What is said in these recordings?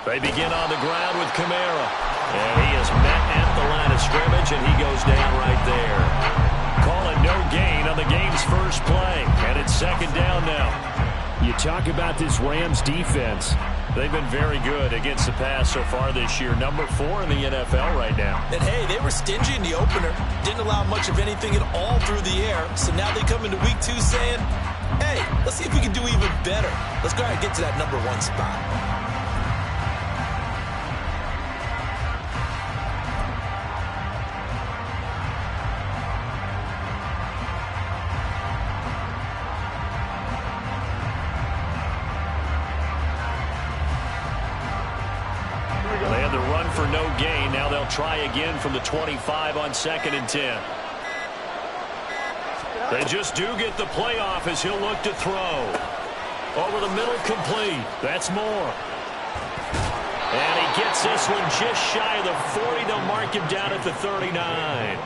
They begin on the ground with Kamara. And he is met at the line of scrimmage, and he goes down right there. Call it no gain on the game's first play. And it's second down now. You talk about this Rams defense. They've been very good against the pass so far this year. Number 4 in the NFL right now. And, hey, they were stingy in the opener. Didn't allow much of anything at all through the air. So now they come into week 2 saying, hey, let's see if we can do even better. Let's go ahead and get to that number 1 spot. They had the run for no gain. Now they'll try again from the 25 on 2nd and 10. They just do get the playoff as he'll look to throw. Over the middle, complete. That's Moore. And he gets this one just shy of the 40. They'll mark him down at the 39.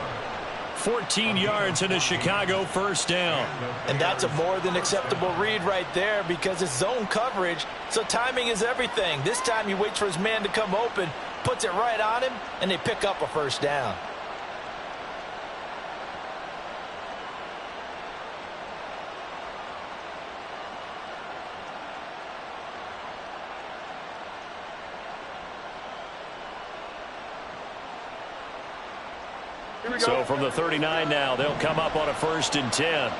14 yards and a Chicago first down. And that's a more than acceptable read right there because it's zone coverage, so timing is everything. This time he waits for his man to come open, puts it right on him, and they pick up a first down. So from the 39 now, they'll come up on a 1st and 10.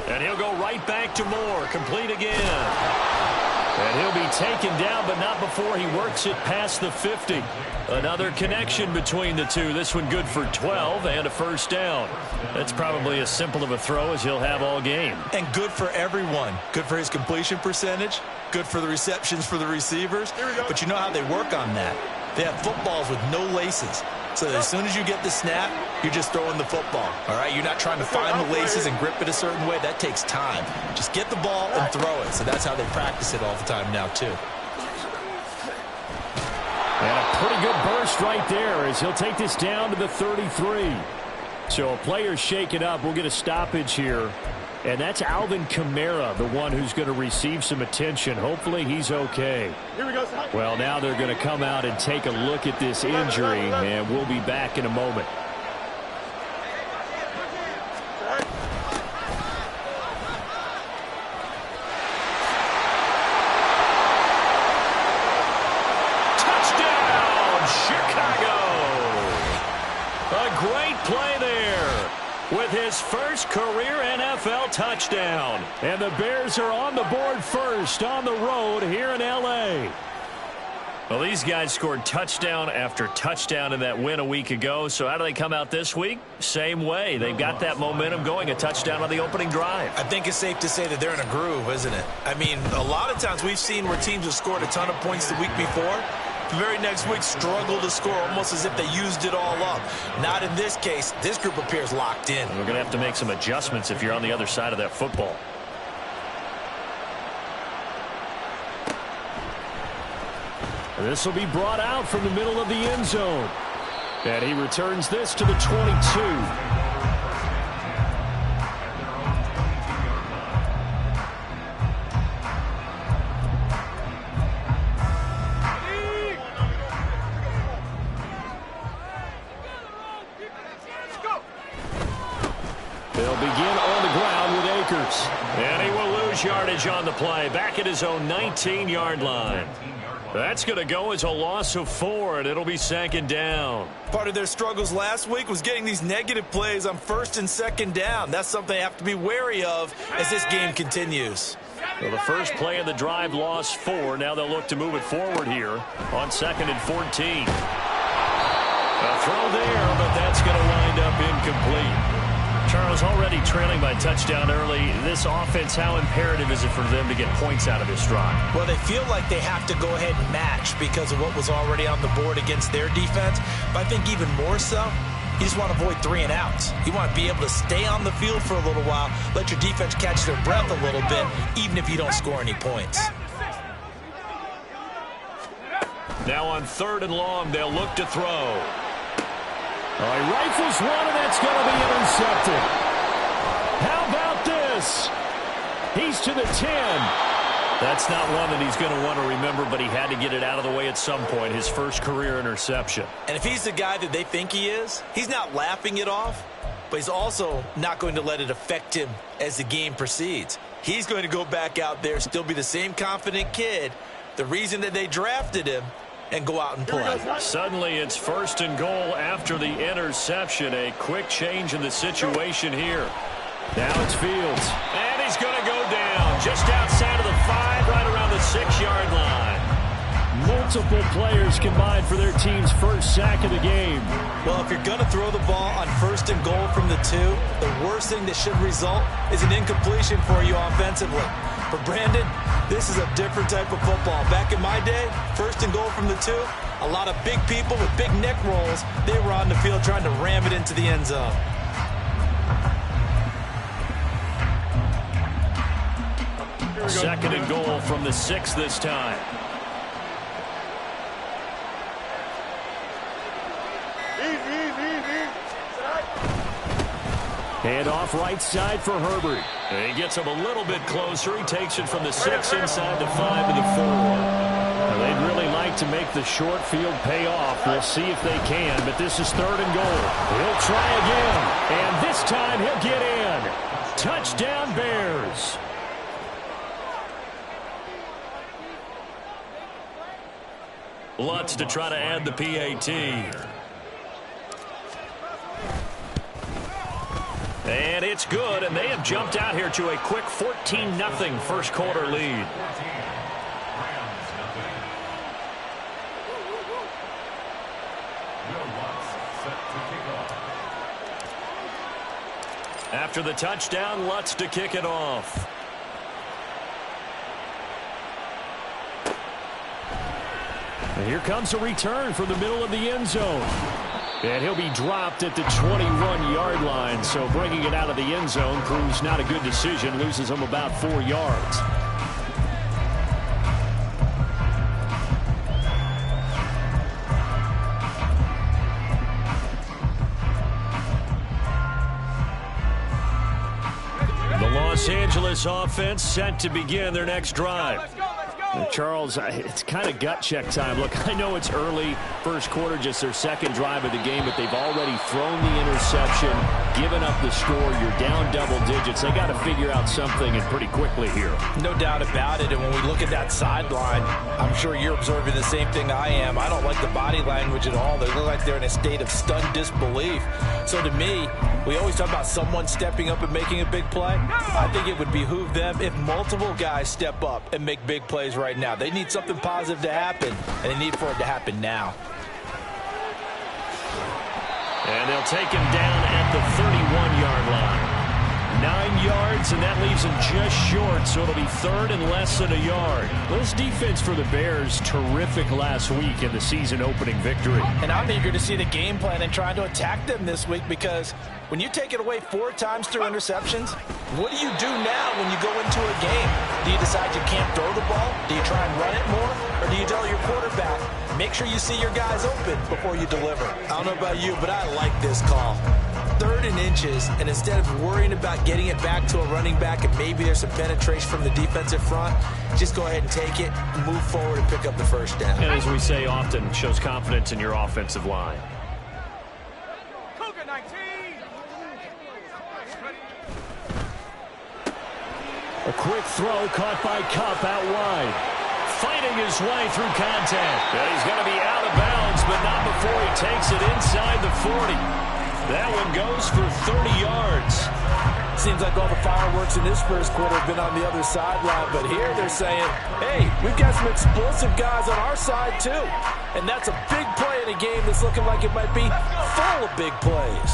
And he'll go right back to Moore. Complete again. And he'll be taken down, but not before he works it past the 50. Another connection between the two. This one good for 12 and a first down. That's probably as simple of a throw as he'll have all game. And good for everyone. Good for his completion percentage. Good for the receptions for the receivers. But you know how they work on that. They have footballs with no laces. So as soon as you get the snap, you're just throwing the football. All right, you're not trying to find the laces and grip it a certain way. That takes time. Just get the ball and throw it. So that's how they practice it all the time now, too. And a pretty good burst right there as he'll take this down to the 33. So a player shaken up. We'll get a stoppage here. And that's Alvin Kamara, the one who's going to receive some attention. Hopefully he's okay. Here we go. Well, now they're going to come out and take a look at this injury, and we'll be back in a moment. Touchdown, Chicago! A great play there with his first career NFL touchdown. And the Bears are on the board first on the road here in L.A. Well, these guys scored touchdown after touchdown in that win a week ago. So how do they come out this week? Same way. They've got that momentum going, a touchdown on the opening drive. I think it's safe to say that they're in a groove, isn't it? I mean, a lot of times we've seen where teams have scored a ton of points the week before. The very next week struggle to score almost as if they used it all up. Not in this case. This group appears locked in. We're going to have to make some adjustments if you're on the other side of that football. This will be brought out from the middle of the end zone. And he returns this to the 22. They'll begin on the ground with Akers. And he will lose yardage on the play. Back at his own 19-yard line. That's going to go as a loss of 4, and it'll be second down. Part of their struggles last week was getting these negative plays on 1st and 2nd down. That's something they have to be wary of as this game continues. Well, the first play of the drive lost 4. Now they'll look to move it forward here on 2nd and 14. A throw there, but that's going to wind up incomplete. Charles, already trailing by touchdown early. This offense, how imperative is it for them to get points out of this drive? Well, they feel like they have to go ahead and match because of what was already on the board against their defense. But I think even more so, you just want to avoid 3 and outs. You want to be able to stay on the field for a little while, let your defense catch their breath a little bit, even if you don't score any points. Now on 3rd and long, they'll look to throw. He rifles one, and that's going to be intercepted. He's to the 10. That's not one that he's going to want to remember, but he had to get it out of the way at some point, his first career interception. And if he's the guy that they think he is, he's not laughing it off, but he's also not going to let it affect him as the game proceeds. He's going to go back out there, still be the same confident kid, the reason that they drafted him, and go out and play. Suddenly it's 1st and goal after the interception. A quick change in the situation here. Now it's Fields. And he's going to go down just outside of the 5, right around the 6-yard line. Multiple players combined for their team's first sack of the game. Well, if you're going to throw the ball on 1st and goal from the 2, the worst thing that should result is an incompletion for you offensively. For Brandon, this is a different type of football. Back in my day, 1st and goal from the 2, a lot of big people with big neck rolls, they were on the field trying to ram it into the end zone. Second and goal from the 6 this time. Hand off right side for Herbert. And he gets him a little bit closer. He takes it from the 6 inside the 5 to the 4. Now, they'd really like to make the short field pay off. We'll see if they can, but this is 3rd and goal. He'll try again, and this time he'll get in. Touchdown, Bears. Lutz to try to add the PAT. And it's good, and they have jumped out here to a quick 14-0 first quarter lead. After the touchdown, Lutz to kick it off. And here comes a return from the middle of the end zone. And he'll be dropped at the 21-yard line. So bringing it out of the end zone proves not a good decision. Loses him about 4 yards. The Los Angeles offense set to begin their next drive. Charles, it's kind of gut check time. Look, I know it's early, first quarter, just their second drive of the game, but they've already thrown the interception, given up the score. You're down double digits. They got to figure out something, and pretty quickly here. No doubt about it, and when we look at that sideline, I'm sure you're observing the same thing I am. I don't like the body language at all. They look like they're in a state of stunned disbelief. So to me, we always talk about someone stepping up and making a big play. I think it would behoove them if multiple guys step up and make big plays right now. They need something positive to happen, and they need for it to happen now. And they'll take him down at the 31-yard line. 9 yards, and that leaves him just short, so it'll be third and less than a yard. This defense for the Bears, terrific last week in the season-opening victory. And I'm eager to see the game plan and trying to attack them this week, because when you take it away 4 times through interceptions, what do you do now when you go into a game? Do you decide you can't throw the ball? Do you try and run it more? Or do you tell your quarterback, make sure you see your guys open before you deliver? I don't know about you, but I like this call. 3rd and inches, and instead of worrying about getting it back to a running back and maybe there's some penetration from the defensive front, just go ahead and take it, move forward, and pick up the first down. And as we say often, shows confidence in your offensive line. A quick throw caught by Kupp out wide. Fighting his way through contact. And he's going to be out of bounds, but not before he takes it inside the 40. That one goes for 30 yards. Seems like all the fireworks in this first quarter have been on the other sideline, but here they're saying, hey, we've got some explosive guys on our side too. And that's a big play in a game that's looking like it might be full of big plays.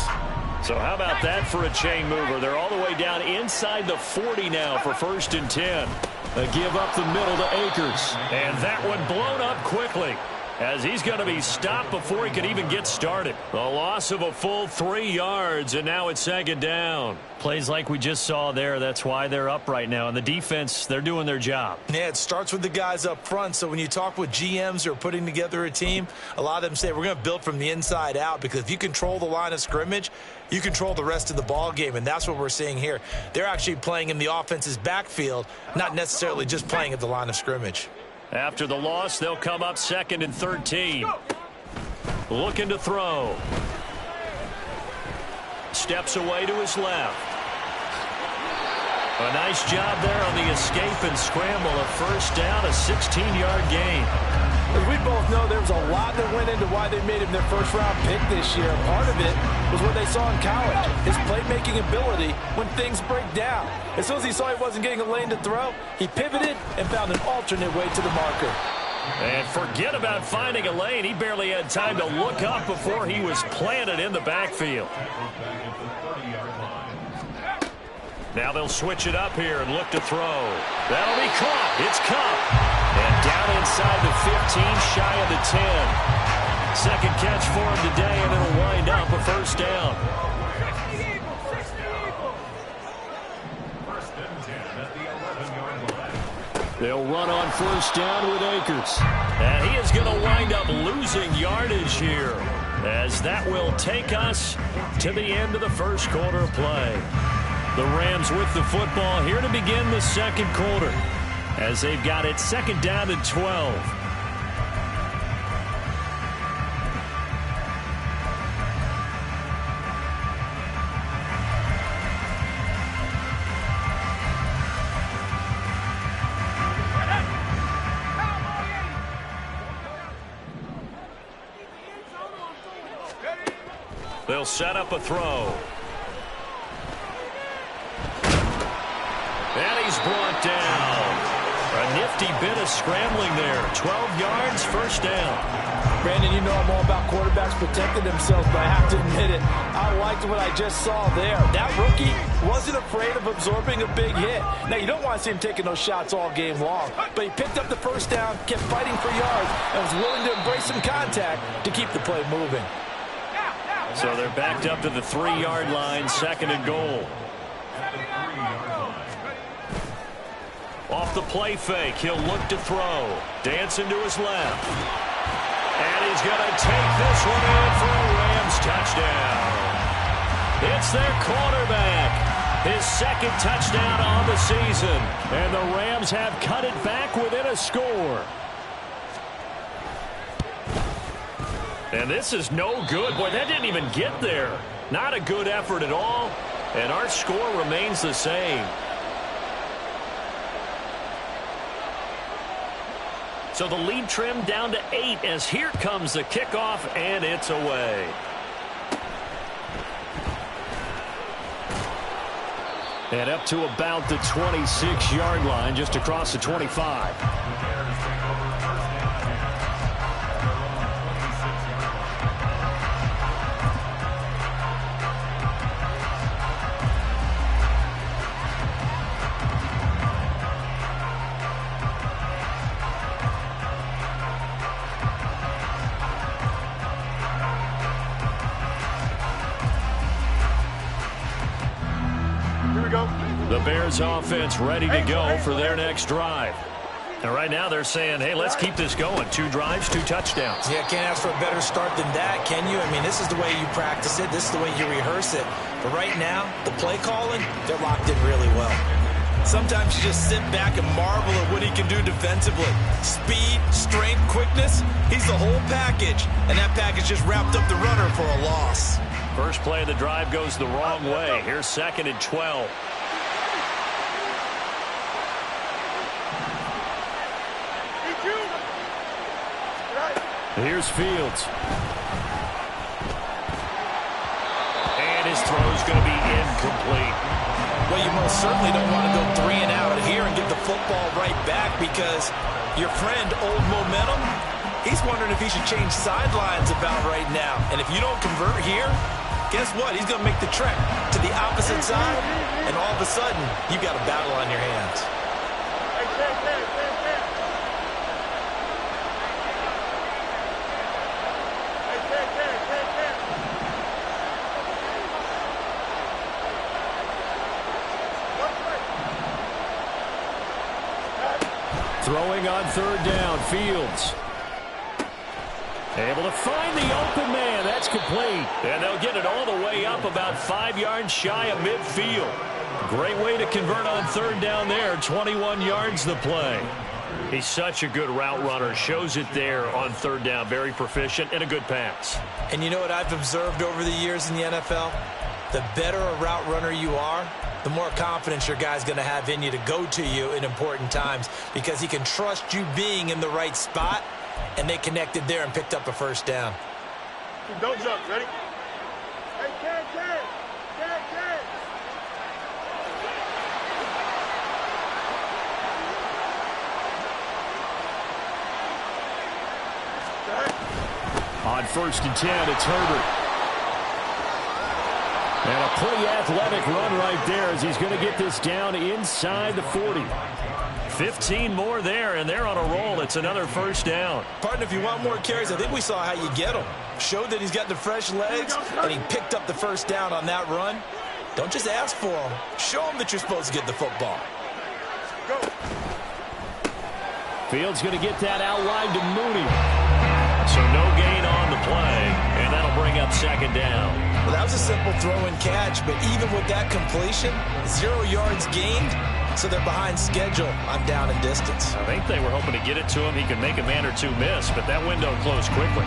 So how about that for a chain mover? They're all the way down inside the 40 now for 1st and 10. A give up the middle to Akers. And that one blown up quickly. as he's going to be stopped before he could even get started. The loss of a full 3 yards, and now it's second down. Plays like we just saw there. That's why they're up right now. And the defense, they're doing their job. Yeah, it starts with the guys up front. So when you talk with GMs who are putting together a team, a lot of them say we're going to build from the inside out, because if you control the line of scrimmage, you control the rest of the ball game, and that's what we're seeing here. They're actually playing in the offense's backfield, not necessarily just playing at the line of scrimmage. After the loss, they'll come up 2nd and 13. Looking to throw. Steps away to his left. A nice job there on the escape and scramble. A first down, a 16-yard gain. As we both know, there was a lot that went into why they made him their first-round pick this year. Part of it was what they saw in college, his playmaking ability when things break down. As soon as he saw he wasn't getting a lane to throw, he pivoted and found an alternate way to the marker. And forget about finding a lane. He barely had time to look up before he was planted in the backfield. Now they'll switch it up here and look to throw. That'll be caught. It's Cup. And down inside the 15, shy of the 10. Second catch for him today, and it'll wind up a first down. They'll run on first down with Akers. And he is going to wind up losing yardage here, as that will take us to the end of the first quarter of play. The Rams with the football here to begin the second quarter, as they've got it second down and 12. They'll set up a throw. And he's brought down. A nifty bit of scrambling there. 12 yards, first down. Brandon, you know I'm all about quarterbacks protecting themselves, but I have to admit it, I liked what I just saw there. That rookie wasn't afraid of absorbing a big hit. Now, you don't want to see him taking those shots all game long, but he picked up the first down, kept fighting for yards, and was willing to embrace some contact to keep the play moving. So they're backed up to the 3-yard line, second and goal. Off the play fake, he'll look to throw. Dancing to his left. And he's going to take this one in for a Rams touchdown. It's their quarterback. His second touchdown on the season. And the Rams have cut it back within a score. And this is no good. Boy, that didn't even get there. Not a good effort at all. And our score remains the same. So the lead trimmed down to 8 as here comes the kickoff, and it's away. And up to about the 26-yard line, just across the 25. The Bears offense ready to go for their next drive. And right now they're saying, hey, let's keep this going. 2 drives, 2 touchdowns. Yeah, can't ask for a better start than that, can you? I mean, this is the way you practice it. This is the way you rehearse it. But right now, the play calling, they're locked in really well. Sometimes you just sit back and marvel at what he can do defensively. Speed, strength, quickness, he's the whole package. And that package just wrapped up the runner for a loss. First play of the drive goes the wrong way. Here's second and 12. Here's Fields. And his throw's going to be incomplete. Well, you most certainly don't want to go 3 and out here and get the football right back, because your friend, Old Momentum, he's wondering if he should change sidelines about right now. And if you don't convert here, guess what? He's going to make the trek to the opposite side, and all of a sudden, you've got a battle on your hands. Throwing on third down, Fields. Able to find the open man. That's complete. And they'll get it all the way up about 5 yards shy of midfield. Great way to convert on third down there. 21 yards the play. He's such a good route runner. Shows it there on third down. Very proficient and a good pass. And you know what I've observed over the years in the NFL? The better a route runner you are, the more confidence your guy's going to have in you to go to you in important times because he can trust you being in the right spot, and they connected there and picked up a first down. Don't jump. Ready? Hey, Ken. On 1st and 10, it's Herbert. And a pretty athletic run right there as he's going to get this down inside the 40. 15 more there, and they're on a roll. It's another first down. Partner, if you want more carries, I think we saw how you get him. Showed that he's got the fresh legs, and he picked up the first down on that run. Don't just ask for him. Show him that you're supposed to get the football. Go. Fields going to get that out wide to Mooney. So no gain on the play, and that'll bring up second down. Well, that was a simple throw and catch, but even with that completion, 0 yards gained, so they're behind schedule on down and distance. I think they were hoping to get it to him. He could make a man or two miss, but that window closed quickly.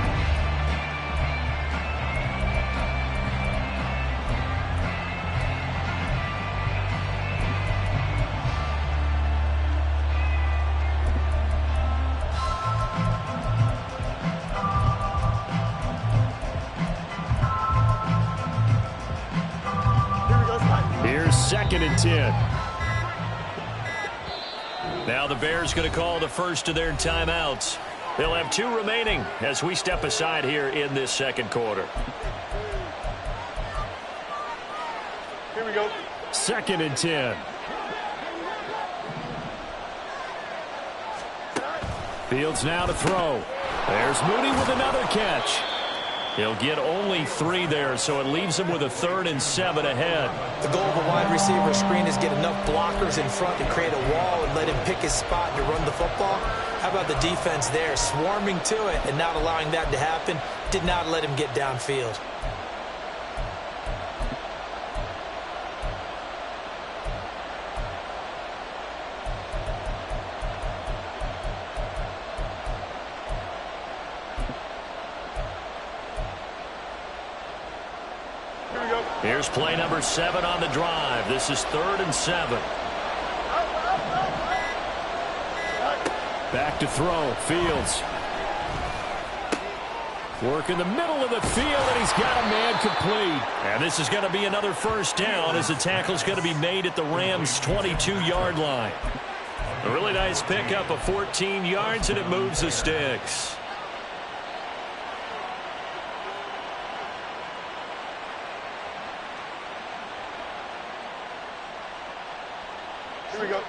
Here's 2nd and 10. Now the Bears going to call the first of their timeouts. They'll have 2 remaining as we step aside here in this second quarter. Here we go. 2nd and 10. Fields now to throw. There's Mooney with another catch. He'll get only 3 there, so it leaves him with a 3rd and 7 ahead. The goal of a wide receiver screen is get enough blockers in front to create a wall and let him pick his spot to run the football. How about the defense there, swarming to it and not allowing that to happen? Did not let him get downfield. Here's play number 7 on the drive. This is 3rd and 7. Back to throw. Fields. Work in the middle of the field, and he's got a man complete. And this is going to be another first down as the tackle's going to be made at the Rams' 22-yard line. A really nice pickup of 14 yards, and it moves the sticks. Here we go.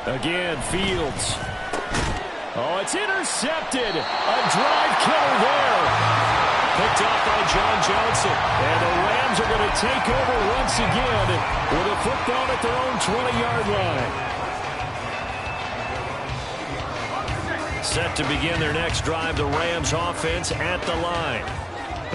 Again, Fields. Oh, it's intercepted. A drive killer there. Picked off by John Johnson. And the Rams are going to take over once again with a football at their own 20-yard line. Set to begin their next drive, the Rams offense at the line.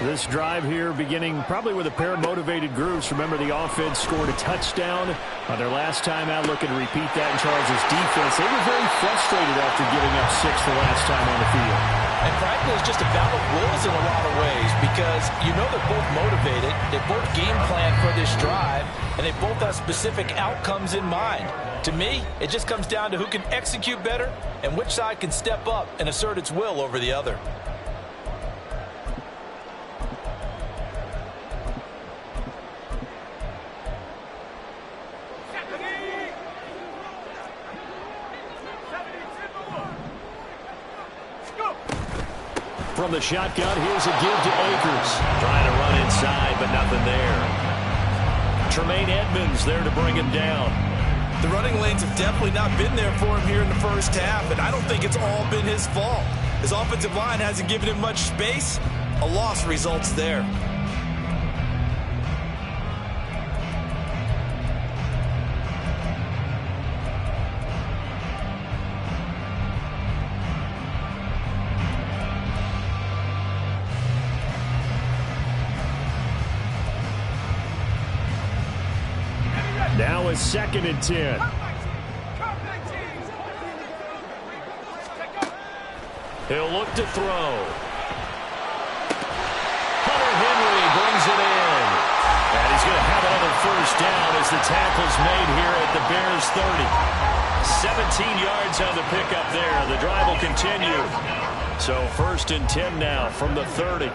This drive here beginning probably with a pair of motivated groups. Remember, the offense scored a touchdown on their last time out, looking to repeat that in Charles' defense. They were very frustrated after giving up 6 the last time on the field. And frankly, it's just a battle of wills in a lot of ways because you know they're both motivated. They both game plan for this drive, and they both have specific outcomes in mind. To me, it just comes down to who can execute better and which side can step up and assert its will over the other. From the shotgun, here's a give to Akers. Trying to run inside, but nothing there. Tremaine Edmonds there to bring him down. The running lanes have definitely not been there for him here in the first half, and I don't think it's all been his fault. His offensive line hasn't given him much space. A loss results there. a 2nd and 10. He'll look to throw. Hunter Henry brings it in. And he's going to have another first down as the tackle's made here at the Bears 30. 17 yards on the pickup there. The drive will continue. So 1st and 10 now from the 30.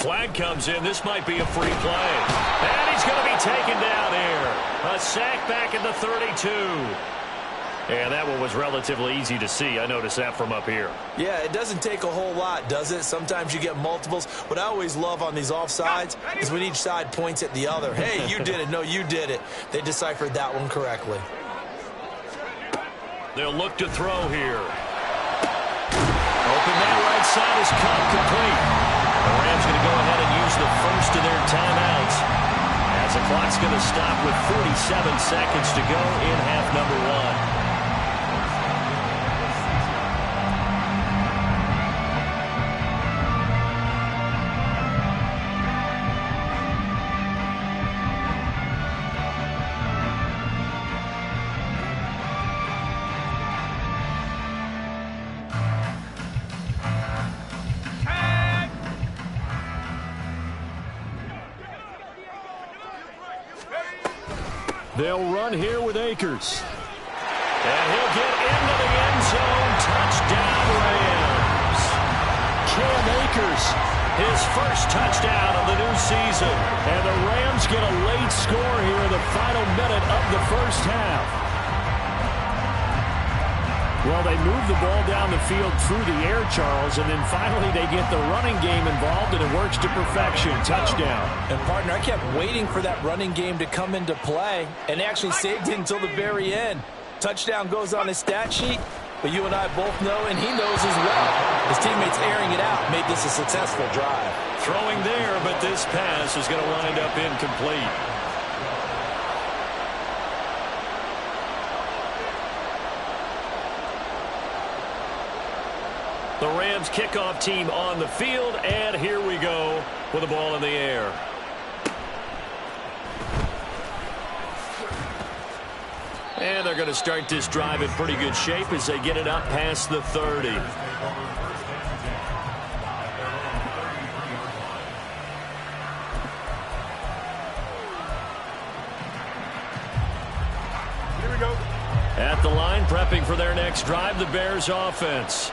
Flag comes in. This might be a free play. And he's going to be taken down here. A sack back at the 32. And that one was relatively easy to see. I noticed that from up here. Yeah, it doesn't take a whole lot, does it? Sometimes you get multiples. What I always love on these offsides is when each side points at the other. Hey, you did it. No, you did it. They deciphered that one correctly. They'll look to throw here. Open that right side is caught complete. The Rams going to go ahead and use the first of their timeouts as the clock's going to stop with 47 seconds to go in half number 1. They'll run here with Akers. And he'll get into the end zone. Touchdown, Rams. Cam Akers, his first touchdown of the new season. And the Rams get a late score here in the final minute of the first half. Well, they move the ball down the field through the air, Charles, and then finally they get the running game involved, and it works to perfection. Touchdown. And, partner, I kept waiting for that running game to come into play, and they actually saved it until the very end. Touchdown goes on his stat sheet, but you and I both know, and he knows as well, his teammates airing it out made this a successful drive. Throwing there, but this pass is going to wind up incomplete. The Rams kickoff team on the field, and here we go with the ball in the air. And they're going to start this drive in pretty good shape as they get it up past the 30. Here we go. At the line, prepping for their next drive, the Bears offense.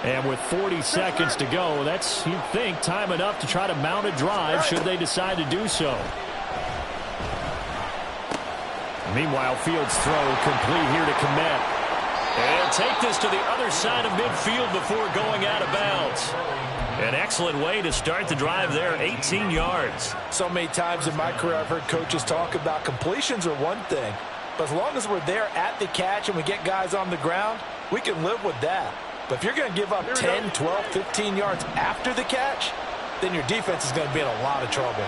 And with 40 seconds to go, that's, you'd think, time enough to try to mount a drive should they decide to do so. Meanwhile, Fields' throw complete here to Komet. And take this to the other side of midfield before going out of bounds. An excellent way to start the drive there, 18 yards. So many times in my career I've heard coaches talk about completions are one thing, but as long as we're there at the catch and we get guys on the ground, we can live with that. But if you're going to give up 10, 12, 15 yards after the catch, then your defense is going to be in a lot of trouble.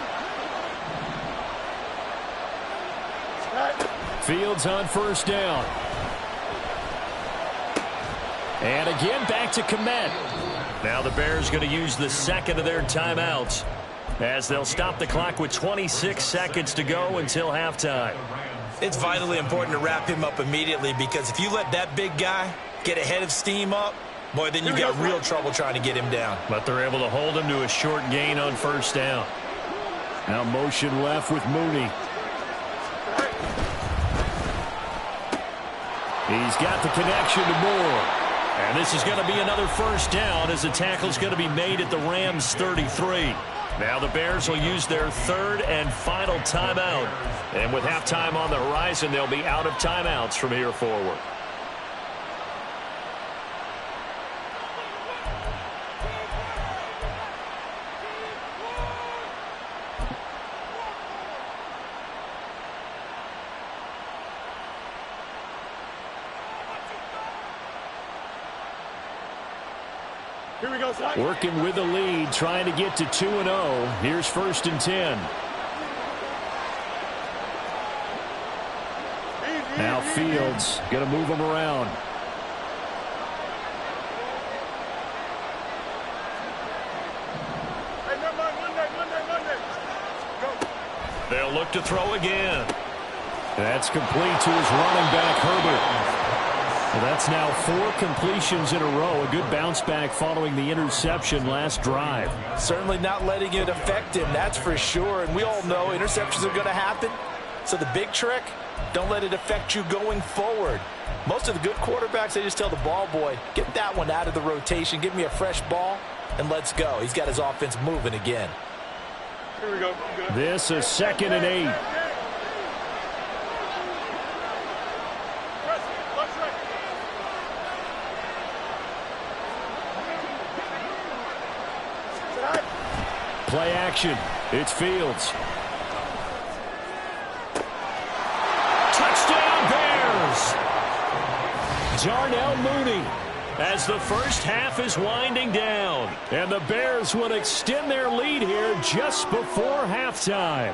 Fields on first down. And again, back to Komet. Now the Bears going to use the second of their timeouts as they'll stop the clock with 26 seconds to go until halftime. It's vitally important to wrap him up immediately, because if you let that big guy get a head of steam up, boy, then you've got real trouble trying to get him down. But they're able to hold him to a short gain on first down. Now motion left with Mooney. He's got the connection to Moore. And this is going to be another first down as the tackle's going to be made at the Rams 33. Now the Bears will use their third and final timeout. And with halftime on the horizon, they'll be out of timeouts from here forward. Here we go, son. Working with the lead, trying to get to 2-0. Here's 1st and 10. Now Fields going to move him around. Hey, Monday. Go. They'll look to throw again. That's complete to his running back, Herbert. Well, that's now 4 completions in a row. A good bounce back following the interception last drive. Certainly not letting it affect him, that's for sure. And we all know interceptions are going to happen. So the big trick, don't let it affect you going forward. Most of the good quarterbacks, they just tell the ball boy, get that one out of the rotation, give me a fresh ball, and let's go. He's got his offense moving again. Here we go. This is 2nd and 8. Play action. It's Fields. Touchdown Bears! Darnell Mooney. As the first half is winding down. And the Bears will extend their lead here just before halftime.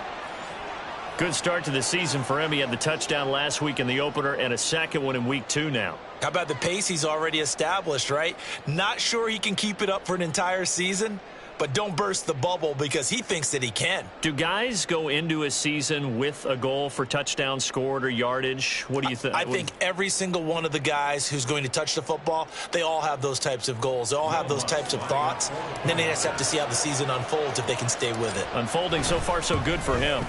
Good start to the season for him. He had the touchdown last week in the opener and a second one in week 2 now. How about the pace he's already established, right? Not sure he can keep it up for an entire season, but don't burst the bubble because he thinks that he can. Do guys go into a season with a goal for touchdowns scored or yardage? What do you think? I think every single one of the guys who's going to touch the football, they all have those types of goals. They all have those types of thoughts. And then they just have to see how the season unfolds if they can stay with it. Unfolding so far so good for him.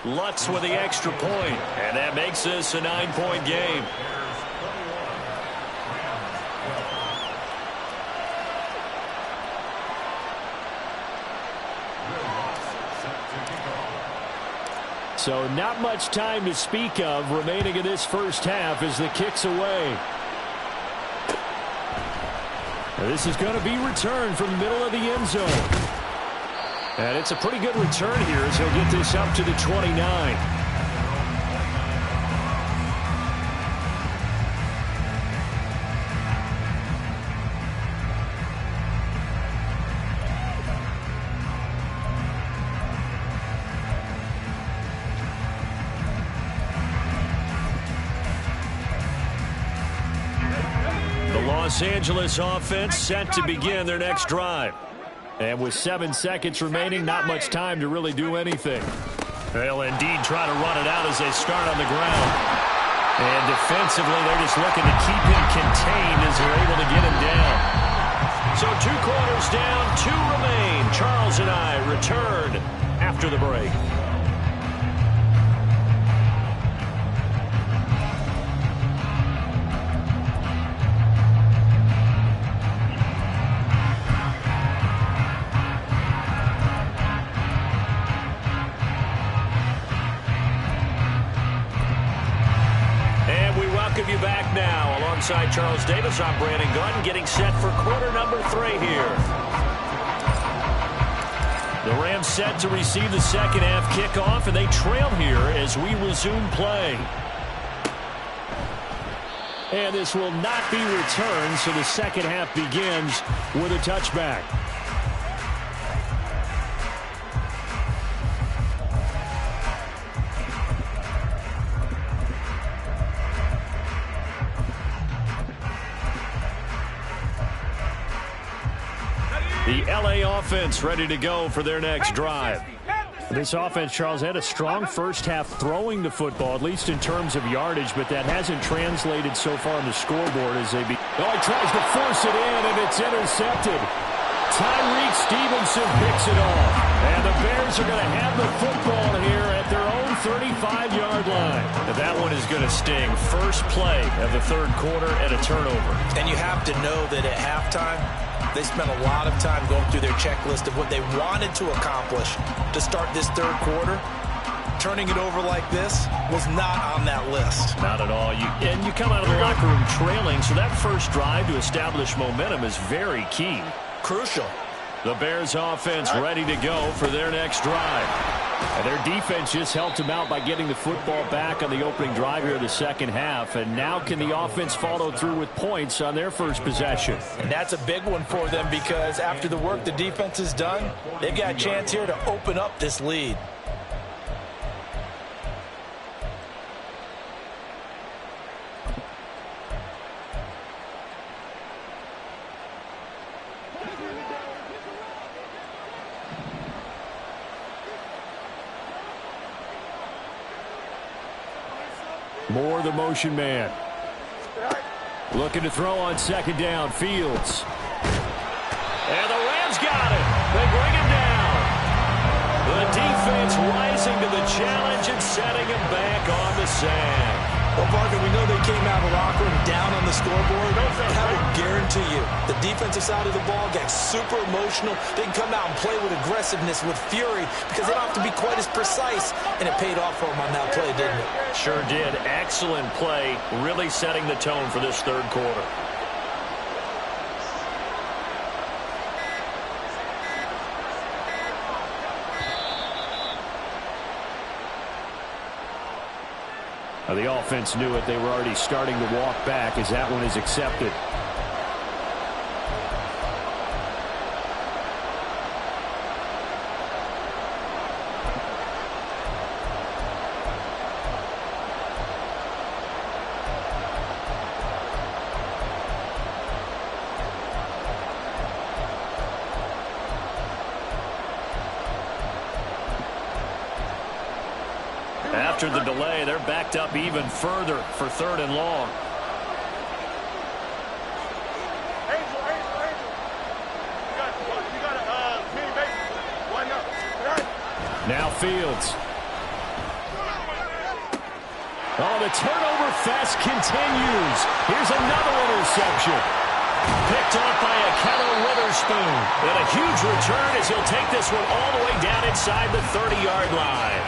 Lutz with the extra point, and that makes this a 9-point game. So not much time to speak of remaining in this first half as the kick's away. This is going to be returned from the middle of the end zone. And it's a pretty good return here as he'll get this up to the 29. Los Angeles offense set to begin their next drive. And with 7 seconds remaining, not much time to really do anything. They'll indeed try to run it out as they start on the ground. And defensively, they're just looking to keep him contained as they're able to get him down. So 2 quarters down, 2 remain. Charles and I return after the break. You back now alongside Charles Davis. I'm Brandon Gunn getting set for quarter number 3 here. The Rams set to receive the second half kickoff, and they trail here as we resume play. And this will not be returned, so the second half begins with a touchback. The LA offense ready to go for their next drive. This offense, Charles, had a strong first half throwing the football, at least in terms of yardage, but that hasn't translated so far on the scoreboard as they Oh, he tries to force it in, and it's intercepted. Tyreek Stevenson picks it off. And the Bears are going to have the football here at their own 35-yard line. And that one is going to sting. First play of the third quarter and a turnover. And you have to know that at halftime, they spent a lot of time going through their checklist of what they wanted to accomplish to start this third quarter. Turning it over like this was not on that list. Not at all. And you come out of the locker room trailing, so that first drive to establish momentum is very key. Crucial. The Bears offense ready to go for their next drive. And their defense just helped them out by getting the football back on the opening drive here of the second half. And now can the offense follow through with points on their first possession? And that's a big one for them because after the work the defense has done, they've got a chance here to open up this lead. More the motion man. Looking to throw on second down. Fields. And the Rams got it. They bring him down. The defense rising to the challenge and setting him back on the sand. Well, Parker, we know they came out of the locker room down on the scoreboard. I will guarantee you, the defensive side of the ball got super emotional. They can come out and play with aggressiveness, with fury, because they don't have to be quite as precise. And it paid off for them on that play, didn't it? Sure did. Excellent play, really setting the tone for this third quarter. The offense knew it. They were already starting to walk back as that one is accepted. After the delay, they're backed up even further for third and long. Angel. You got a mini base. Line up. Now Fields. Oh, the turnover fest continues. Here's another interception. Picked off by a Keller Witherspoon. And a huge return as he'll take this one all the way down inside the 30-yard line.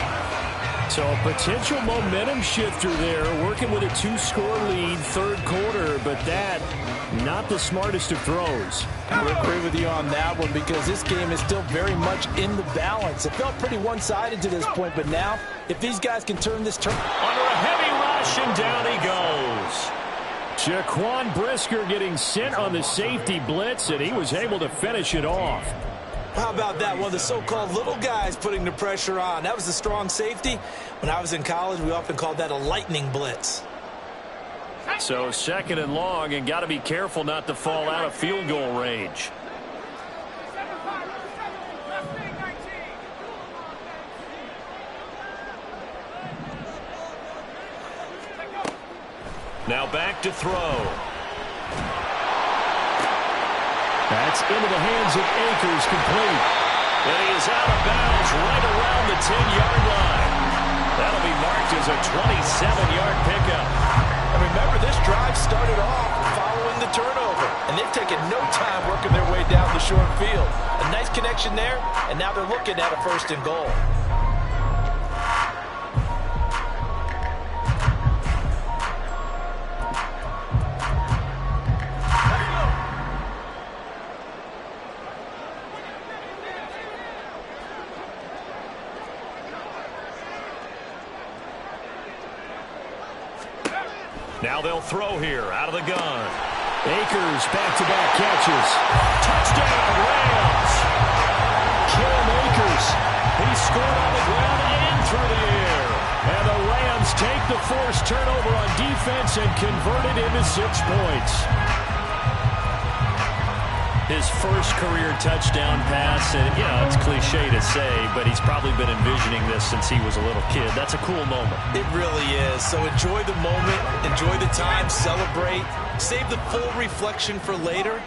So a potential momentum shifter there, working with a 2-score lead, third quarter, but that, not the smartest of throws. I would agree with you on that one because this game is still very much in the balance. It felt pretty one-sided to this point, but now, if these guys can turn this turn... Under a heavy rush, and down he goes. Jaquan Brisker getting sent on the safety blitz, and he was able to finish it off. How about that? One of the so-called little guys putting the pressure on. That was a strong safety. When I was in college, we often called that a lightning blitz. So second and long, and got to be careful not to fall out of field goal range. Now back to throw. That's into the hands of Akers, complete. And he is out of bounds right around the 10-yard line. That'll be marked as a 27-yard pickup. And remember, this drive started off following the turnover, and they've taken no time working their way down the short field. A nice connection there, and now they're looking at a first and goal. Now they'll throw here out of the gun. Akers back-to-back catches. Touchdown, Rams. Cam Akers. He scored on the ground and through the air. And the Rams take the forced turnover on defense and convert it into 6 points. His first career touchdown pass, and you know, it's cliche to say, but he's probably been envisioning this since he was a little kid. That's a cool moment. It really is. So enjoy the moment, enjoy the time, celebrate, save the full reflection for later,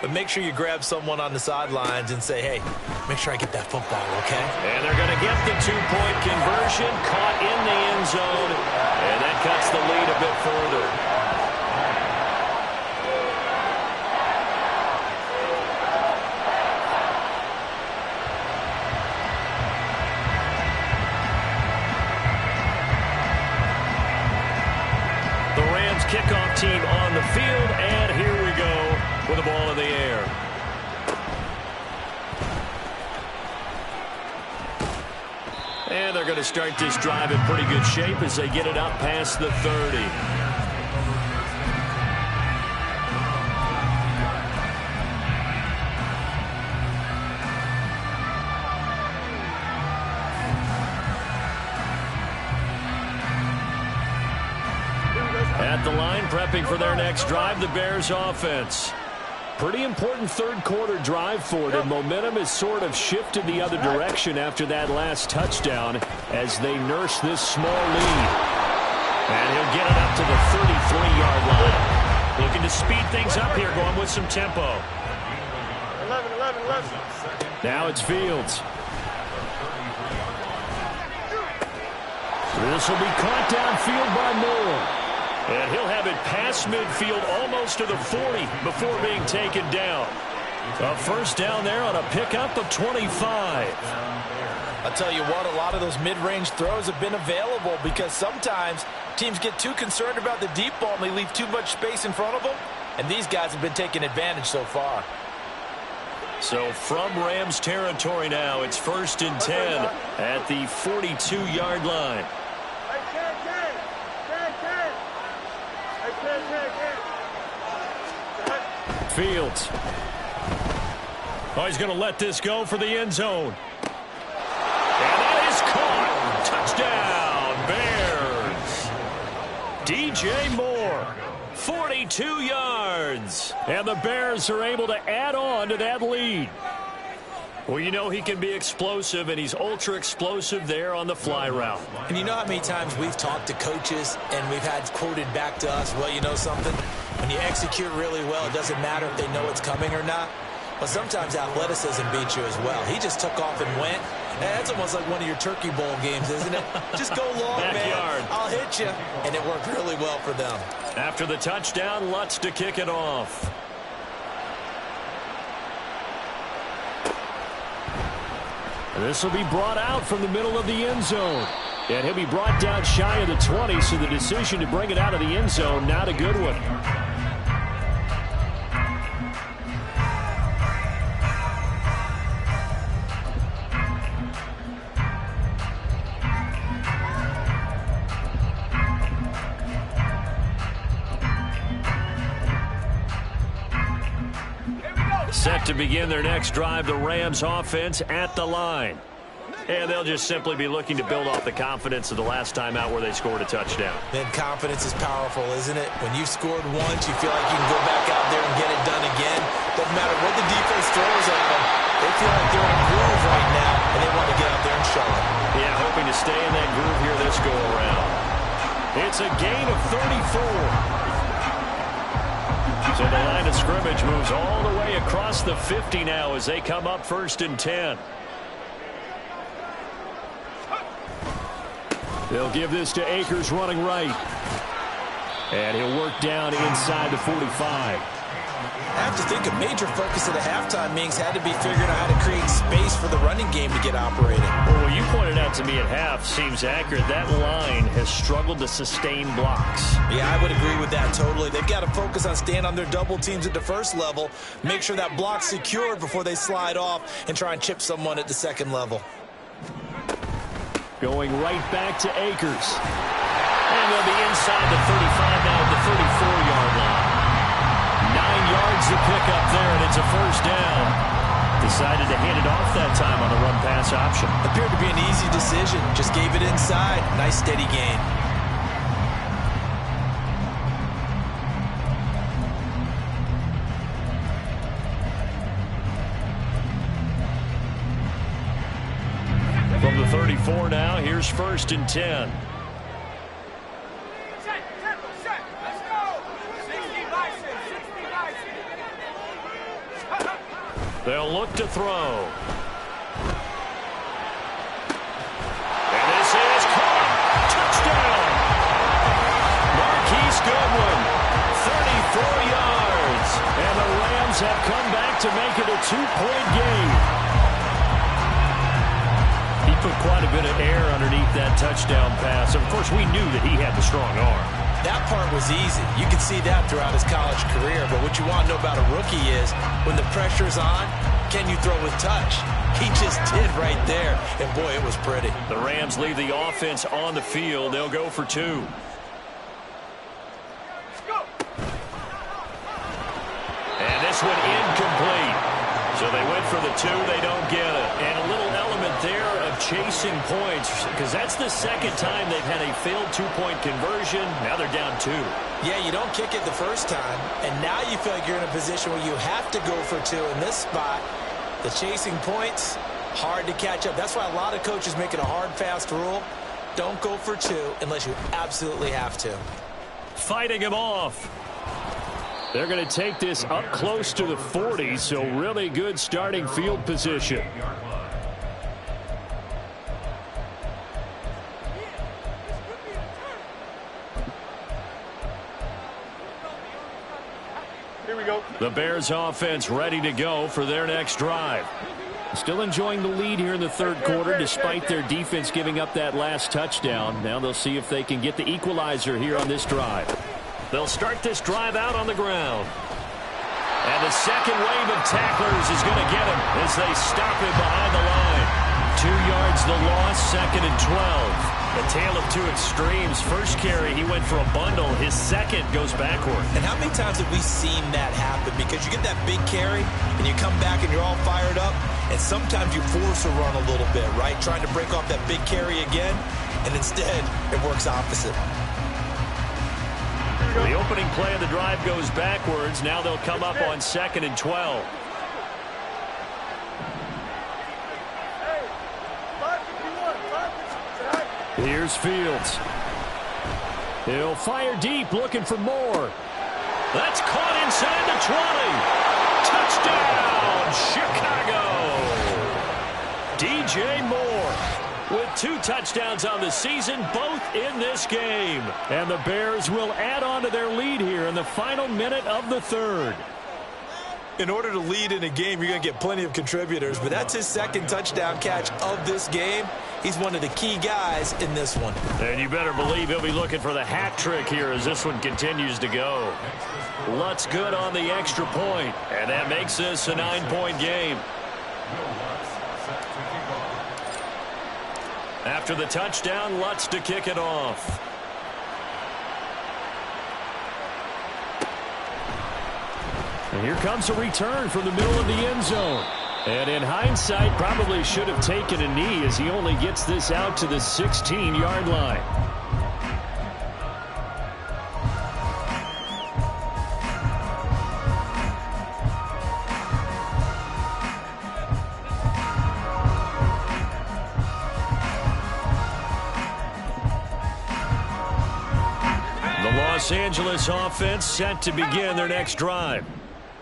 but make sure you grab someone on the sidelines and say, hey, make sure I get that football, okay? And they're going to get the 2-point conversion, caught in the end zone, and that cuts the lead a bit further. Kickoff team on the field, and here we go with the ball in the air. And they're going to start this drive in pretty good shape as they get it up past the 30. At the line, prepping for their next drive, the Bears offense. Pretty important third quarter drive for them. Momentum has sort of shifted the other direction after that last touchdown as they nurse this small lead. And he'll get it up to the 33-yard line. Looking to speed things up here, going with some tempo. 11. Now it's Fields. This will be caught downfield by Moore. And he'll have it past midfield almost to the 40 before being taken down. A first down there on a pickup of 25. I'll tell you what, a lot of those mid-range throws have been available because sometimes teams get too concerned about the deep ball and they leave too much space in front of them. And these guys have been taking advantage so far. So from Rams territory now, it's 1st and 10 at the 42-yard line. Fields. Oh, he's going to let this go for the end zone. And that is caught. Touchdown, Bears. DJ Moore, 42 yards. And the Bears are able to add on to that lead. Well, you know he can be explosive, and he's ultra-explosive there on the fly route. And you know how many times we've talked to coaches and we've had quoted back to us, well, you know something? When you execute really well, it doesn't matter if they know it's coming or not. But sometimes athleticism beats you as well. He just took off and went. And that's almost like one of your Turkey Bowl games, isn't it? Just go long, Backyard. man. I'll hit you. And it worked really well for them. After the touchdown, Lutz to kick it off. This will be brought out from the middle of the end zone. And he'll be brought down shy of the 20, so the decision to bring it out of the end zone, not a good one. Set to begin their next drive, the Rams offense at the line. And they'll just simply be looking to build off the confidence of the last time out where they scored a touchdown. Then confidence is powerful, isn't it? When you've scored once, you feel like you can go back out there and get it done again. Doesn't matter what the defense throws at them. They feel like they're in a groove right now, and they want to get out there and show it. Yeah, hoping to stay in that groove here this go-around. It's a gain of 34. So the line of scrimmage moves all the way across the 50 now as they come up 1st and 10. They'll give this to Akers running right. And he'll work down inside the 45. I have to think a major focus of the halftime meetings had to be figuring out how to create space for the running game to get operating. Well, what you pointed out to me at half seems accurate. That line has struggled to sustain blocks. Yeah, I would agree with that totally. They've got to focus on staying on their double teams at the first level, make sure that block's secured before they slide off and try and chip someone at the second level. Going right back to Akers. And they'll be inside the 35 now at the 34-yard line. 9 yards to pick up there, and it's a first down. Decided to hand it off that time on the run-pass option. Appeared to be an easy decision. Just gave it inside. Nice steady gain. From the 34 now, here's 1st and 10. They'll look to throw. And this is caught. Touchdown. Marquise Goodwin, 34 yards. And the Rams have come back to make it a 2-point game. He put quite a bit of air underneath that touchdown pass. Of course, we knew that he had the strong arm. That part was easy. You can see that throughout his college career. But what you want to know about a rookie is when the pressure's on, can you throw with touch? He just did right there. And, boy, it was pretty. The Rams leave the offense on the field. They'll go for 2. And this one incomplete. So they went for the 2. They don't get it. And a little element there of chasing points, because that's the second time they've had a failed 2-point conversion. Now they're down 2. Yeah, you don't kick it the first time, and now you feel like you're in a position where you have to go for 2 in this spot. The chasing points, hard to catch up. That's why a lot of coaches make it a hard, fast rule. Don't go for 2 unless you absolutely have to. Fighting him off. They're going to take this up close to the 40, so really good starting field position. Here we go. The Bears offense ready to go for their next drive. Still enjoying the lead here in the third quarter despite their defense giving up that last touchdown. Now they'll see if they can get the equalizer here on this drive. They'll start this drive out on the ground. And the second wave of tacklers is going to get him as they stop him behind the line. 2 yards the loss, 2nd and 12. A tale of 2 extremes. First carry, he went for a bundle. His second goes backward. And how many times have we seen that happen? Because you get that big carry, and you come back and you're all fired up, and sometimes you force a run a little bit, right? Trying to break off that big carry again, and instead it works opposite. The opening play of the drive goes backwards. Now they'll come up on 2nd and 12. Here's Fields. He'll fire deep, looking for more. That's caught inside the 20. Touchdown, Chicago. DJ Moore with 2 touchdowns on the season, both in this game. And the Bears will add on to their lead here in the final minute of the third. In order to lead in a game, you're going to get plenty of contributors, but that's his 2nd touchdown catch of this game. He's one of the key guys in this one. And you better believe he'll be looking for the hat trick here as this one continues to go. Lutz good on the extra point, and that makes this a 9-point game. After the touchdown, Lutz to kick it off. And here comes a return from the middle of the end zone. And in hindsight, probably should have taken a knee as he only gets this out to the 16-yard line. The Los Angeles offense set to begin their next drive.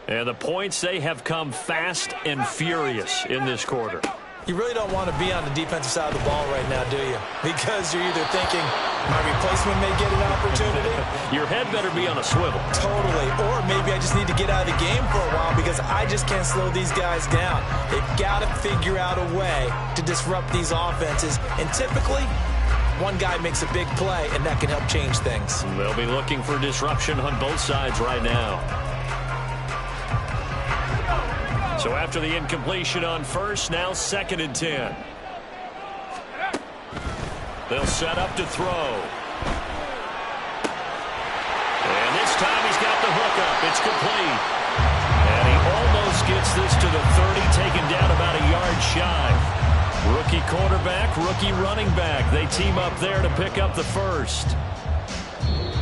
And the points, they have come fast and furious in this quarter. You really don't want to be on the defensive side of the ball right now, do you? Because you're either thinking, my replacement may get an opportunity. Your head better be on a swivel. Totally. Or maybe I just need to get out of the game for a while because I just can't slow these guys down. They've got to figure out a way to disrupt these offenses. And typically, one guy makes a big play, and that can help change things. They'll be looking for disruption on both sides right now. So after the incompletion on first, now 2nd and 10. They'll set up to throw. And this time he's got the hookup. It's complete. And he almost gets this to the 30, taken down about a yard shy. Rookie quarterback, rookie running back. They team up there to pick up the first.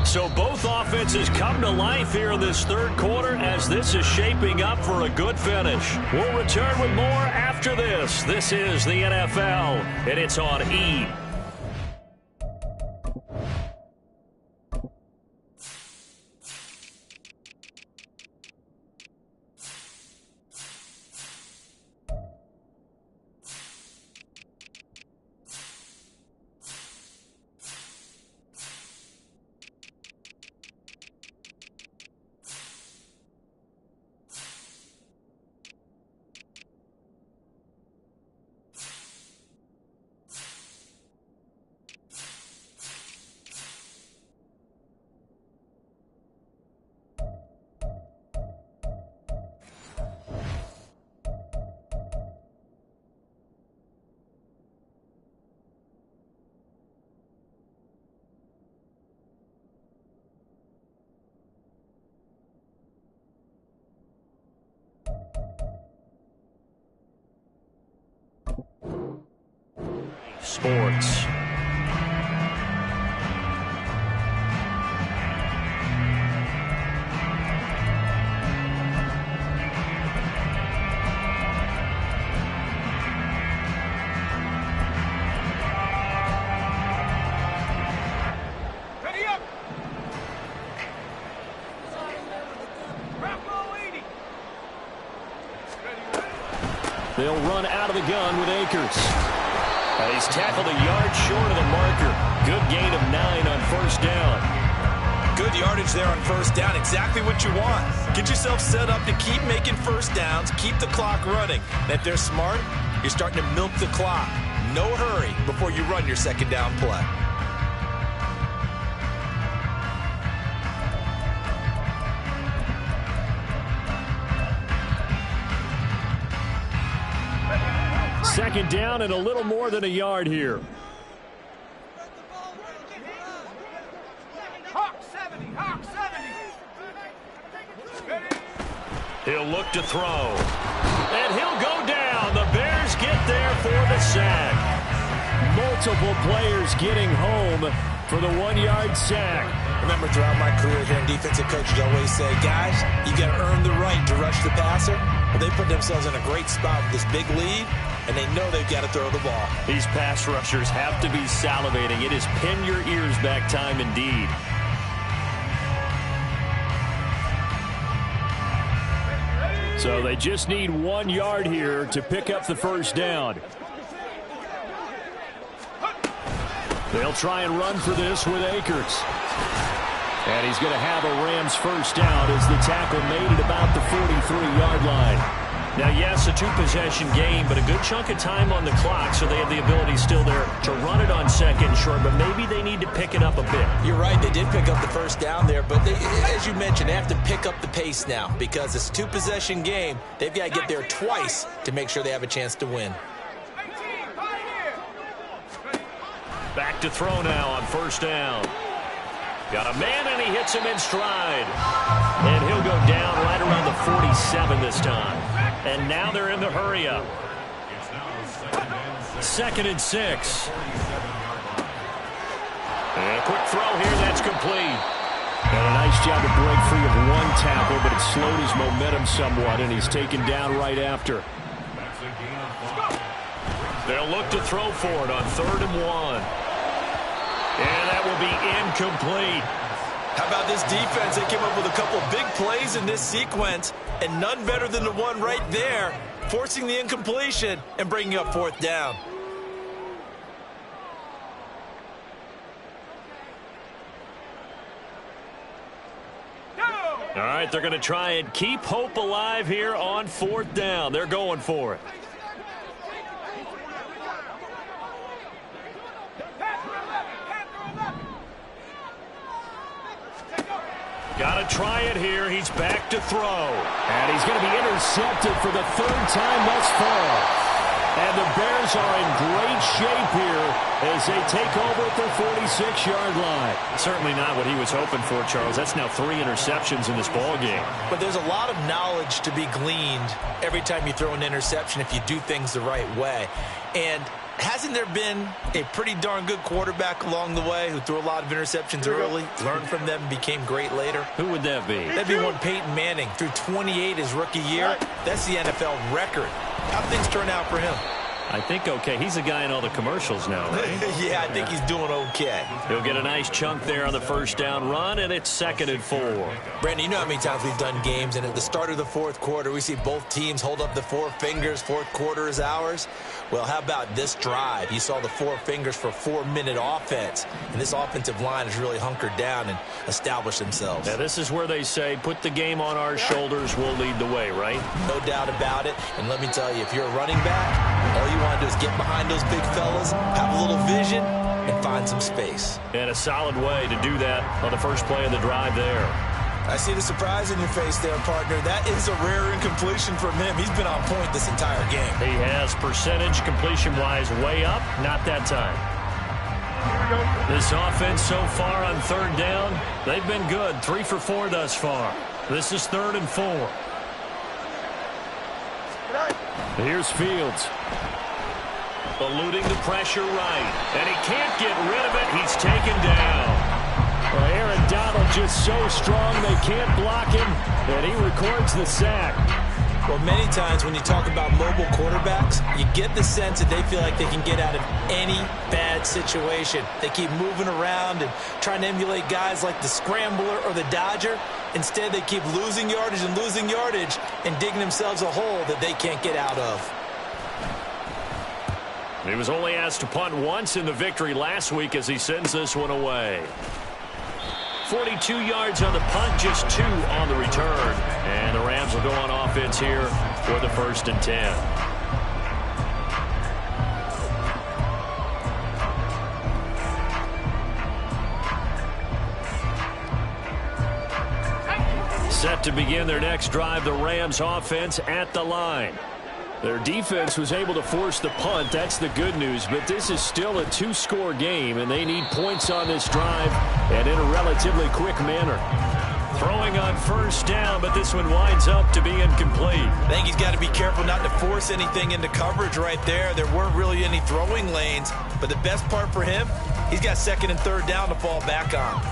So both offenses come to life here in this third quarter as this is shaping up for a good finish. We'll return with more after this. This is the NFL, and it's on E! Sports. They'll run out of the gun with Akers. He's tackled a yard short of the marker. Good gain of 9 on first down. Good yardage there on first down. Exactly what you want. Get yourself set up to keep making first downs, keep the clock running. And if they're smart, you're starting to milk the clock. No hurry before you run your second down play. Second down and a little more than a yard here. He'll look to throw. And he'll go down. The Bears get there for the sack. Multiple players getting home for the 1-yard sack. Remember, throughout my career, hearing defensive coaches always say, guys, you got to earn the right to rush the passer. Well, they put themselves in a great spot with this big lead, and they know they've got to throw the ball. These pass rushers have to be salivating. It is pin your ears back time indeed. So they just need 1 yard here to pick up the first down. They'll try and run for this with Akers. And he's going to have a Rams first down as the tackle made at about the 43-yard line. Now, yes, a 2-possession game, but a good chunk of time on the clock, so they have the ability still there to run it on second short, but maybe they need to pick it up a bit. You're right. They did pick up the first down there, but they, as you mentioned, they have to pick up the pace now because it's a 2-possession game. They've got to get there twice to make sure they have a chance to win. Back to throw now on first down. Got a man, and he hits him in stride. And he'll go down right around the 47 this time. And now they're in the hurry-up. 2nd and 6. And a quick throw here, that's complete. And a nice job to break free of 1 tackle, but it slowed his momentum somewhat, and he's taken down right after. They'll look to throw for it on 3rd and 1. And that will be incomplete. How about this defense? They came up with a couple of big plays in this sequence, and none better than the one right there, forcing the incompletion and bringing up 4th down. All right, they're going to try and keep hope alive here on 4th down. They're going for it. Got to try it here. He's back to throw. And he's going to be intercepted for the 3rd time thus far. And the Bears are in great shape here as they take over at their 46-yard line. Certainly not what he was hoping for, Charles. That's now 3 interceptions in this ball game. But there's a lot of knowledge to be gleaned every time you throw an interception if you do things the right way. And hasn't there been a pretty darn good quarterback along the way who threw a lot of interceptions early, learned from them, and became great later? Who would that be? That'd be one Peyton Manning. Threw 28 his rookie year. That's the NFL record. How'd things turn out for him? I think okay. He's a guy in all the commercials now, right? Yeah, I think he's doing okay. He'll get a nice chunk there on the first down run, and it's 2nd and 4. Brandon, you know how many times we've done games, and at the start of the 4th quarter, we see both teams hold up the 4 fingers, 4th quarter is ours. Well, how about this drive? You saw the 4 fingers for 4-minute offense, and this offensive line has really hunkered down and established themselves. Now, this is where they say, put the game on our shoulders, we'll lead the way, right? No doubt about it, and let me tell you, if you're a running back, all you want to do is get behind those big fellas, have a little vision, and find some space. And a solid way to do that on the first play of the drive there. I see the surprise in your face there, partner. That is a rare incompletion from him. He's been on point this entire game. He has percentage completion-wise way up. Not that time. This offense so far on 3rd down, they've been good. 3 for 4 thus far. This is 3rd and 4. Here's Fields. Eluding the pressure right. And he can't get rid of it. He's taken down. Well, Aaron Donald just so strong they can't block him, and he records the sack. Well, many times when you talk about mobile quarterbacks, you get the sense that they feel like they can get out of any bad situation. They keep moving around and trying to emulate guys like the Scrambler or the Dodger. Instead, they keep losing yardage and digging themselves a hole that they can't get out of. He was only asked to punt once in the victory last week as he sends this one away. 42 yards on the punt, just 2 on the return. And the Rams will go on offense here for the 1st and 10. Set to begin their next drive, the Rams offense at the line. Their defense was able to force the punt. That's the good news. But this is still a 2-score game, and they need points on this drive and in a relatively quick manner. Throwing on 1st down, but this one winds up to be incomplete. I think he's got to be careful not to force anything into coverage right there. There weren't really any throwing lanes. But the best part for him, he's got 2nd and 3rd down to fall back on.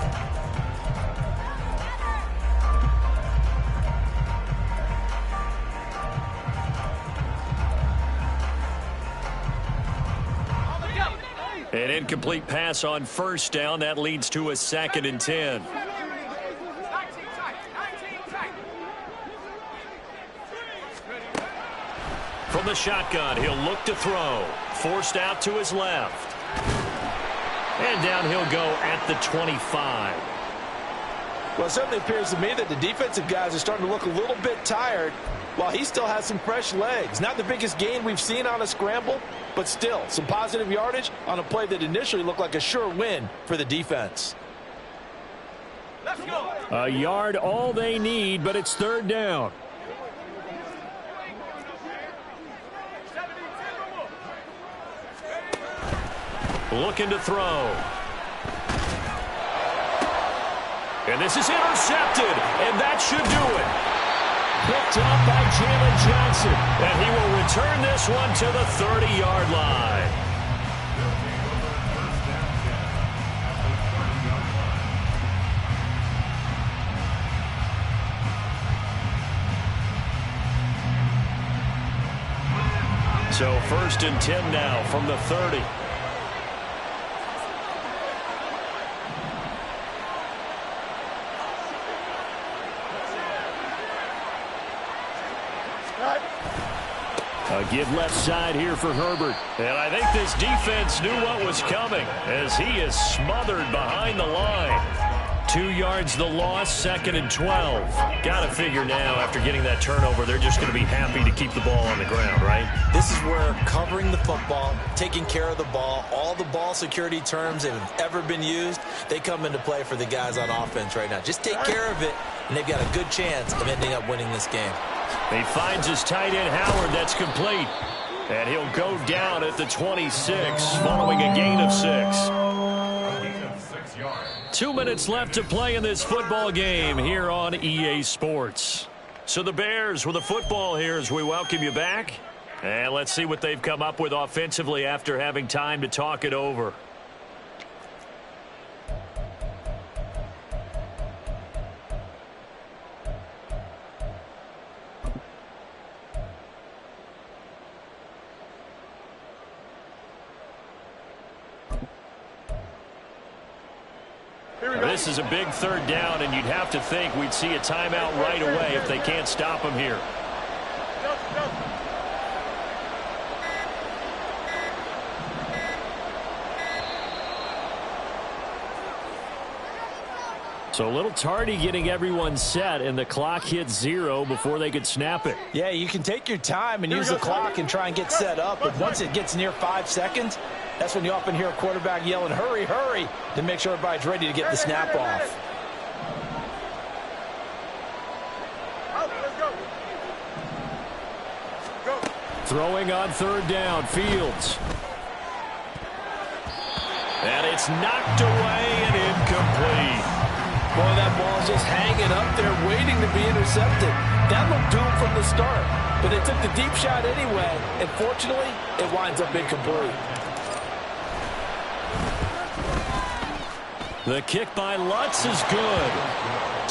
An incomplete pass on 1st down. That leads to a 2nd and 10. From the shotgun, he'll look to throw. Forced out to his left. And down he'll go at the 25. Well, it certainly appears to me that the defensive guys are starting to look a little bit tired while he still has some fresh legs. Not the biggest gain we've seen on a scramble, but still some positive yardage on a play that initially looked like a sure win for the defense. Let's go. A yard all they need, but it's 3rd down. Looking to throw. And this is intercepted, and that should do it. Picked up by Jalen Johnson. And he will return this one to the 30-yard line. So 1st and 10 now from the 30. A give left side here for Herbert. And I think this defense knew what was coming as he is smothered behind the line. 2 yards the loss, 2nd and 12. Got to figure now after getting that turnover, they're just going to be happy to keep the ball on the ground, right? This is where covering the football, taking care of the ball, all the ball security terms that have ever been used, they come into play for the guys on offense right now. Just take care of it, and they've got a good chance of ending up winning this game. He finds his tight end, Howard. That's complete. And he'll go down at the 26 following a gain of 6. 2 minutes left to play in this football game here on EA Sports. So the Bears with the football here as we welcome you back. And let's see what they've come up with offensively after having time to talk it over. This is a big 3rd down, and you'd have to think we'd see a timeout right away if they can't stop him here. So a little tardy getting everyone set, and the clock hit 0 before they could snap it. Yeah, you can take your time and use the clock and try and get set up, but once it gets near 5 seconds, that's when you often hear a quarterback yelling, hurry, hurry, to make sure everybody's ready to get the snap off. Throwing on 3rd down, Fields. And it's knocked away and incomplete. Boy, that ball is just hanging up there waiting to be intercepted. That looked doomed from the start, but they took the deep shot anyway, and fortunately, it winds up incomplete. The kick by Lutz is good.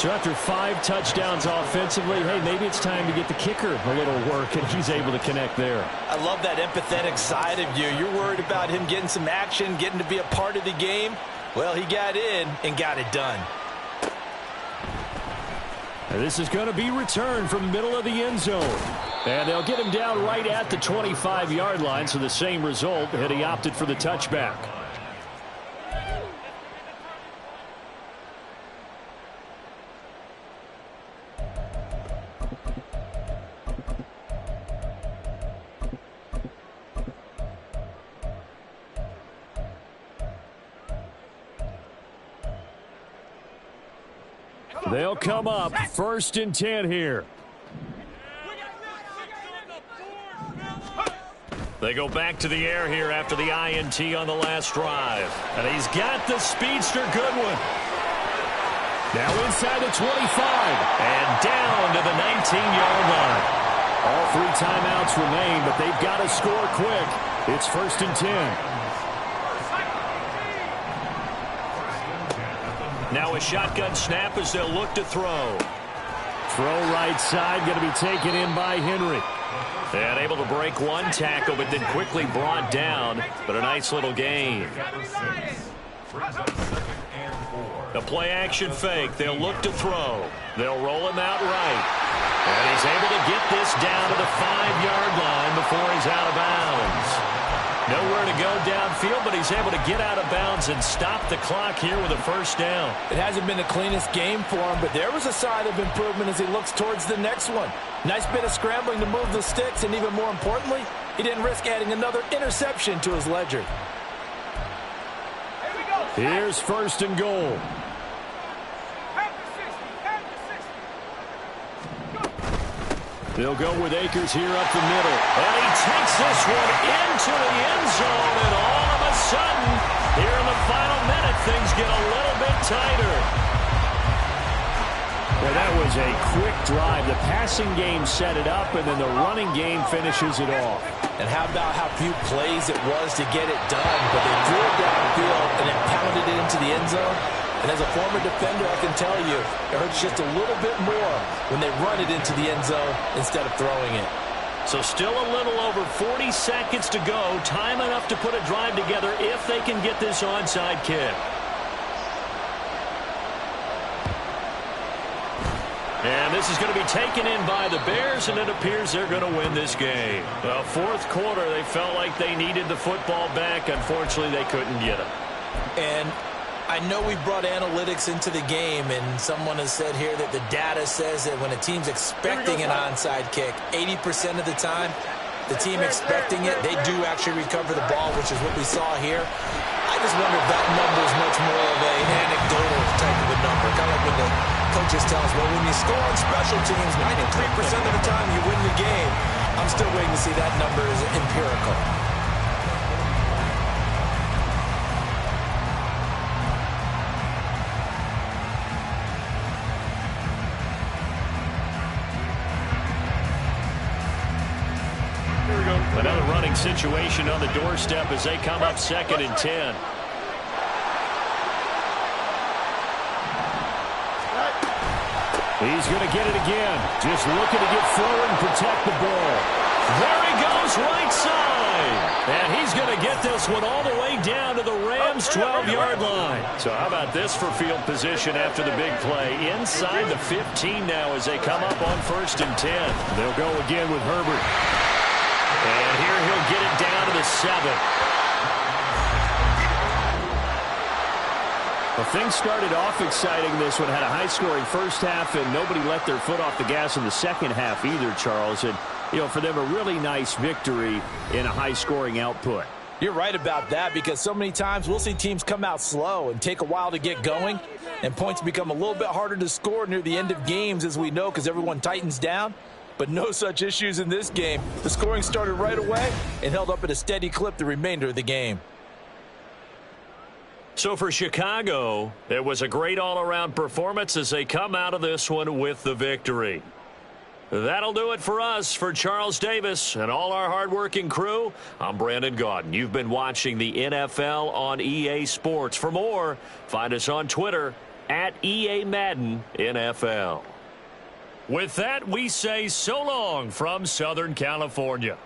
So after 5 touchdowns offensively, hey, maybe it's time to get the kicker a little work, and he's able to connect there. I love that empathetic side of you. You're worried about him getting some action, getting to be a part of the game. Well, he got in and got it done. And this is going to be returned from the middle of the end zone. And they'll get him down right at the 25-yard line, so the same result, and he opted for the touchback. They'll come up 1st and 10 here. They go back to the air here after the INT on the last drive. And he's got the speedster Goodwin. Now inside the 25. And down to the 19-yard line. All 3 timeouts remain, but they've got to score quick. It's 1st and 10. Now a shotgun snap as they'll look to throw. Throw right side, going to be taken in by Henry. And able to break one tackle, but then quickly brought down. But a nice little gain. A play-action fake. They'll look to throw. They'll roll him out right. And he's able to get this down to the 5-yard line before he's out of bounds. Nowhere to go downfield, but he's able to get out of bounds and stop the clock here with a 1st down. It hasn't been the cleanest game for him, but there was a sign of improvement as he looks towards the next one. Nice bit of scrambling to move the sticks, and even more importantly, he didn't risk adding another interception to his ledger. Here's 1st and goal. They'll go with Akers here up the middle. And he takes this one into the end zone, and all of a sudden, here in the final minute, things get a little bit tighter. Well, that was a quick drive. The passing game set it up, and then the running game finishes it off. And how about how few plays it was to get it done, but they threw it downfield and then pounded it into the end zone. And as a former defender, I can tell you, it hurts just a little bit more when they run it into the end zone instead of throwing it. So still a little over 40 seconds to go. Time enough to put a drive together if they can get this onside kick. And this is going to be taken in by the Bears, and it appears they're going to win this game. Well, 4th quarter, they felt like they needed the football back. Unfortunately, they couldn't get it. And I know we brought analytics into the game, and someone has said here that the data says that when a team's expecting an onside kick, 80% of the time, the team expecting it, they do actually recover the ball, which is what we saw here. I just wonder if that number is much more of an anecdotal type of a number. Kind of like when the coaches tell us, well, when you score on special teams, 93% of the time you win the game. I'm still waiting to see that number is empirical. Another running situation on the doorstep as they come up 2nd and 10. He's going to get it again. Just looking to get forward and protect the ball. There he goes, right side. And he's going to get this one all the way down to the Rams' 12-yard line. So how about this for field position after the big play? Inside the 15 now as they come up on 1st and 10. They'll go again with Herbert. And here he'll get it down to the 7. Well, things started off exciting. This one had a high-scoring first half, and nobody let their foot off the gas in the second half either, Charles. And, you know, for them, a really nice victory in a high-scoring output. You're right about that, because so many times we'll see teams come out slow and take a while to get going, and points become a little bit harder to score near the end of games, as we know, because everyone tightens down. But no such issues in this game. The scoring started right away and held up at a steady clip the remainder of the game. So for Chicago, it was a great all-around performance as they come out of this one with the victory. That'll do it for us. For Charles Davis and all our hardworking crew, I'm Brandon Gaudin. You've been watching the NFL on EA Sports. For more, find us on Twitter at EA Madden NFL. With that, we say so long from Southern California.